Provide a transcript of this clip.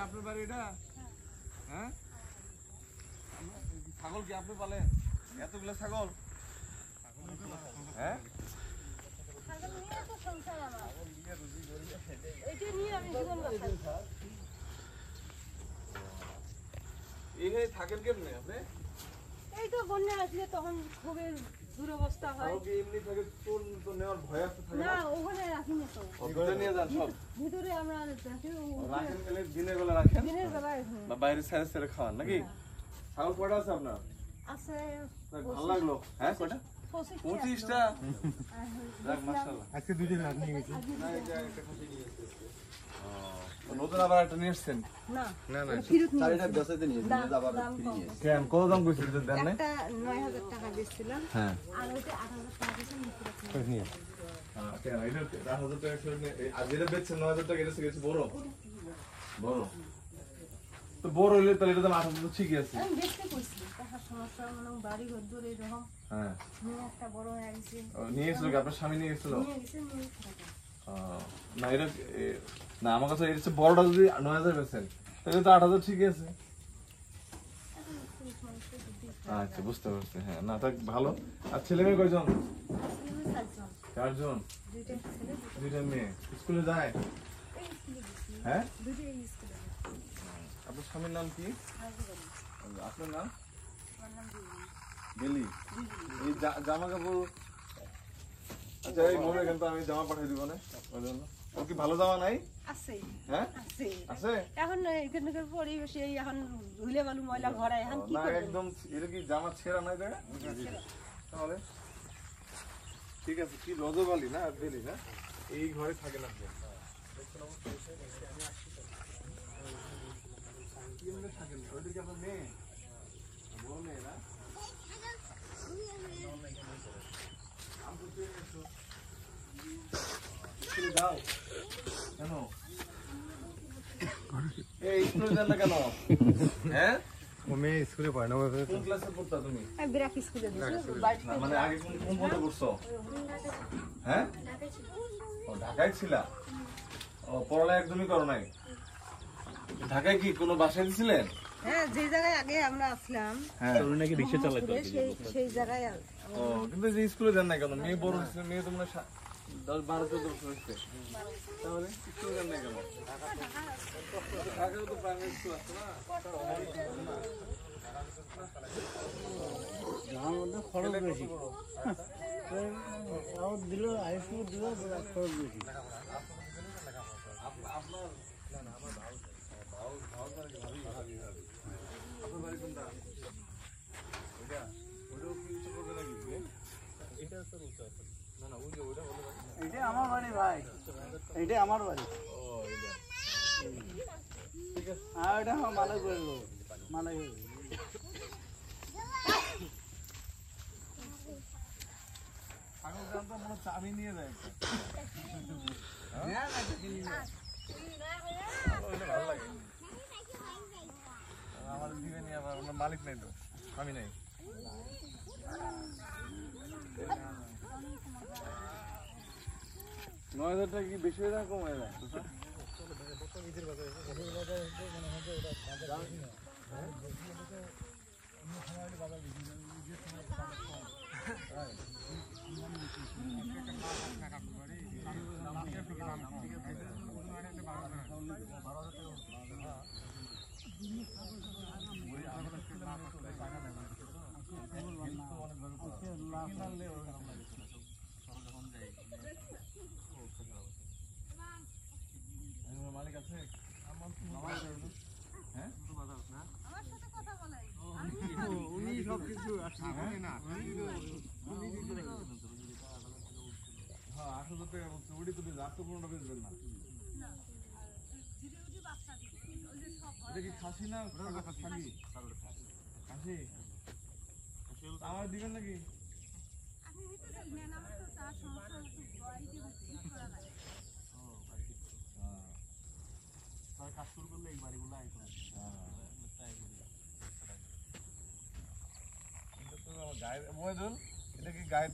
আপনার বাড়ি এটা? হ্যাঁ, ছাগল কি আপনি পালেন? এতগুলো ছাগল? হ্যাঁ, এইখানে থাকেন কেমনে আপনি? এই তো বন্যা আসলে তখন খুবই দুরবস্থা হয়। এমনি থাকে তো নেওয়ার ভয় আছে? না, ওখানে রাখি না তো। ভিতরে নিয়ে যান সব? ভিতরে আমরা রাখি। রাখেন গেলে দিনের বেলা রাখেন দিনের বেলায় না বাইরে ছেড়ে ছেড়ে খাওয়ান নাকি? ছাগল কয়টা আছে আপনার? আছে। ভালো লাগলো। হ্যাঁ, কয়টা? 25টা। যাক মাশাআল্লাহ। আজকে দুই দিন রাত নিয়ে গেছি। না, এটা একটা খাসি নিয়ে এসেছে। নতুন আবার একটা নিয়ে এসেছেন? না না না, চারিটা বেচাইতে নিয়ে এসেছি, আবার ফ্রি নিয়ে এসেছি। কেন কত দাম কইছিল দেন না? একটা 9000 টাকা দিয়েছিলাম। হ্যাঁ, আর ওইটা 8000 টাকা দিয়েছিলাম নিতে। নিয়ে কেন এটা 8000 টাকা ছিল আর যেটা বেচছেন 9000 টাকা এটা গেছে বড় বড় তো বড় হইলে তাহলে এটা দাম 8000 তো ঠিকই আছে। আমি দেখতে কইছি টাকার সমস্যা মানে বাড়ি ঘর ধরে এরকম। হ্যাঁ, নিয়ে একটা বড় হয়ে গেছে। নিয়ে এসেছিল কি আপনার স্বামী নিয়ে এসেছিল? নিয়ে গেছে নিয়ে টাকা। না এটা না আমার কাছে এটা হচ্ছে বড়টা যদি 9000 বেচেন তাহলে তো 8000 ঠিকই আছে। আচ্ছা, বুঝতে পারছি। হ্যাঁ, না থাক ভালো। আর ছেলে মেয়ে কয়জন? চারজন। দুইটা মেয়ে স্কুলে যায়? হ্যাঁ, আপনার স্বামীর নাম কি? আপনার নাম? বেলি। এই জামা কাপড়, আচ্ছা এই মনে কিন্তু আমি জামা পাঠিয়ে দিব না ওই জন্য। ওর কি ভালো জামা নাই? আছে। হ্যাঁ, আছে। আছে। এখন এখানকার পরিবেশে এখন ধুলে বালু ময়লা ভরা এখন কি না করব? একদম এটা কি জামা ছেঁড়া নাই জায়গা? তাহলে ঠিক আছে। কি রজবালি না বেলি না? এই ঘরে থাকে না আপনি? থাকেন ওইটা কি আপনার মেয়ে? বড় মেয়ে না? স্কুলে যাও কেন? এই স্কুলে যান না কেন? হ্যাঁ, ও মেয়ে স্কুলে পড়ে না, কোন ক্লাসে পড়তা তুমি? আমি ব্রেক স্কুলে দিছি বাড়িতে। না, মানে আগে কোন পদে পড়ছো? হ্যাঁ, ও ঢাকায় ছিলা? ও পড়ালেখা একদমই করো নাই? ঢাকায় কি কোনো বাসায় দিছিলেন? হ্যাঁ, যে জায়গায় আগে আমরা আসলাম হ্যাঁ, নাকি রিক্সা চালাতো। সেই জায়গায় ও কিন্তু যে স্কুলে যান না কেন? মেয়ে বড় হচ্ছে, মেয়ে তোমরা 10-12-14 বছর হচ্ছে, তাহলে স্কুলে যান না কেন? ঢাকায় তো প্রাইমারি স্কুল আছে না? আমার মধ্যে খরচ বেশি। দিল হাইস্কুল দিল খরচ বেশি। এটা আমার বাড়ি ভাই, এটা আমার বাড়ি। আর এটা আমার মালিক বললো, মালিক আমি নিয়ে যাই ভালো লাগে আমার দিবে নিয়ে আবার আমার মালিক নাই তো, আমি নাই। নয় হাজার টাকা কি বেশি হয়ে যায় কম হয়ে যায়? মালিক আছে? হ্যাঁ, উনি সবকিছু হ্যাঁ 8,000 টাকা বলছে। ওটি তো আর তো কোনোটা বেচবেন না। এটা কি খাসি না খাসি? খাসি আমার দিবেন নাকি? কাজ শুরু করলে এই বাড়িগুলো গায়ে এটা কি গায়ে